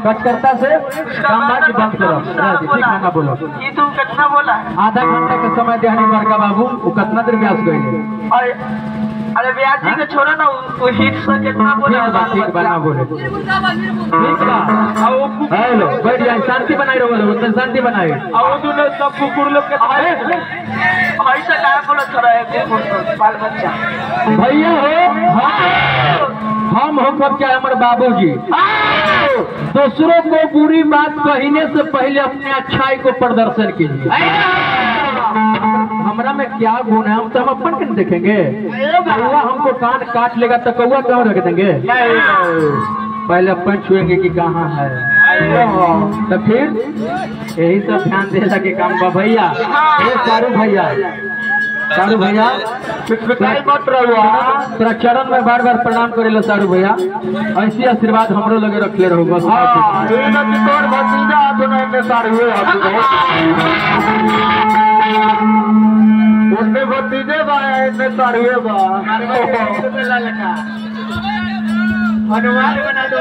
कटकर्ता से काम बात बंद करो। ठीक है ना बोलो। ये तू कितना बोला है? आधा घंटा के समय देहनी बड़का बाबू वो कितना देर ब्यास गए? अरे ब्यास जी के छोड़ो ना, वो हिट से कितना बोला? ठीक बना बोले। ठीक बा। हेलो बैठ जाए, शांति बनाई रहो, उतना शांति बनाए। और तूने सब कुकुर लोग के ऐसा क्या बोला थोड़ा है बाल बच्चा भैया हो? हम हो कब क्या हमारे बाबूजी दूसरों को बुरी बात कहने से पहले अपने अच्छाई को प्रदर्शन कीजिए। हमरा में क्या गुण है, हम तो हम अपन के देखेंगे। कौआ हमको कान काट लेगा तो कौआ क्यों रख देंगे? पहले अपन छुएंगे कि कहाँ है, तो फिर यही सब ध्यान देला के काम बा भैया। सारू भैया मत रहो, तेरा चरण में बार बार प्रणाम करेला सारू भैया। ऐसी आशीर्वाद हमरो लगे रखले रहो बस। उसने भतीजे हनुमान बना दो।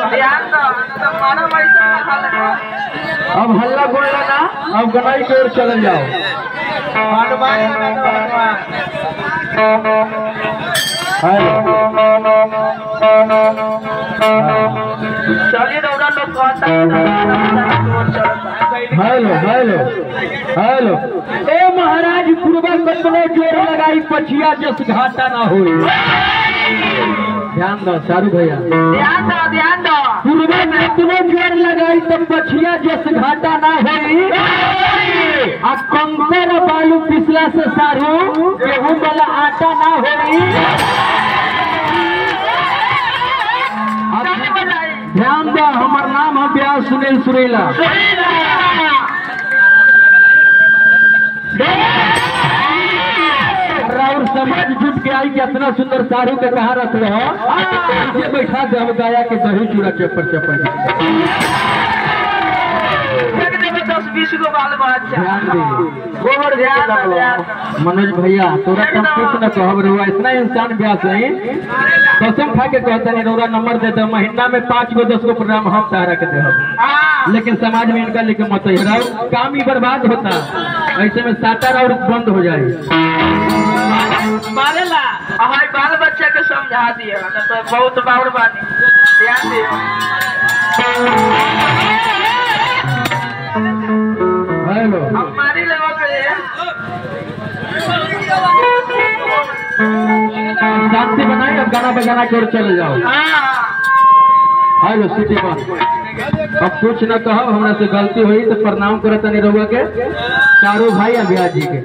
अब हल्ला बोलना ना, अब गनाई की ओर चल जाओ। हनुमान बना दो, चलिए दौड़ा लोग। हेलो हेलो हेलो ए महाराज पूर्वा कतनो जोर लगाई पछिया जस घाटा ना हो। ध्यान दो सारू भैया, ध्यान दो। पूर्वा कतनो जोर लगाई तो पछिया जस घाटा ना हो। आ कंकर बालू पिछला से सारू गेहूं वाला आटा ना हो। ध्यान दो, हमार नाम है ब्यास सुनील सुरीला। और समाज जुट के आई कि इतना सुंदर सारू के कहा रख रहे हो, बैठा दे हम गाया के दही चूड़ा चप्पर चप्पर। 10-20 को बाल बच्चा ध्यान दे गोबर ध्यान। मनोज भैया तोरा कम कुछ न कहब रहुआ, इतना इंसान ब्यास नहीं। कसम खा के कहता नहीं रौरा नंबर दे दो, महीना में 5 गो 10 गो प्रोग्राम हम तारा के दे। लेकिन समाज में इनका लेके मत रहो, काम ही बर्बाद होता। ऐसे में साटा और बंद हो जाए। मारेला बाल बच्चा के समझा दिया तो बहुत बाउर बानी। ध्यान दियो। हेलो हमारी लेवल पे शांति बनाए, अब गाना बजाना की ओर चले जाओ। हेलो सिटी बन। अब कुछ न कहो, हमरा से गलती हुई तो प्रणाम करत नहीं रहुआ के चारों भाई अभिया जी के।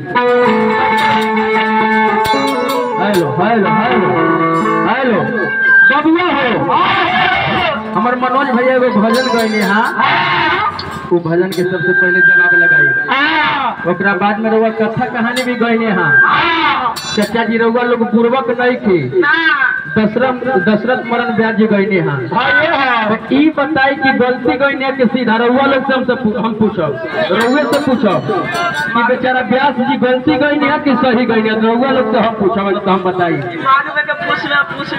हेलो हेलो हेलो हेलो बबुआ हो, हमारे मनोज भैया एगो भजन गए हाँ, वो भजन के सबसे पहले जवाब लगाई। ओकरा बाद में रहुआ कथा कहानी भी गए हाँ। चाचा जी रहुआ लोग पूर्वक नहीं थी, दशरथ मरण ब्याज जी गए हाँ। तो ई बताई कि गलती गई कि सीधा रहुआ लोग से हम पूछब, रहुए से पूछब कि बेचारा व्यास जी गलती गई है कि सही गई है, रहुआ लोग से हम पूछब तो हम बताई। माघ में के पूछ में पूछ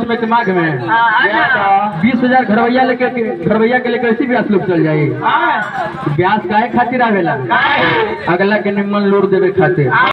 में के माघ में 20,000 घरवैया के लेकर ऐसी ब्यास लोग चल जाये। ब्यास काहे खातिर आवेला? अगला के निम्न लोड देवे खातिर।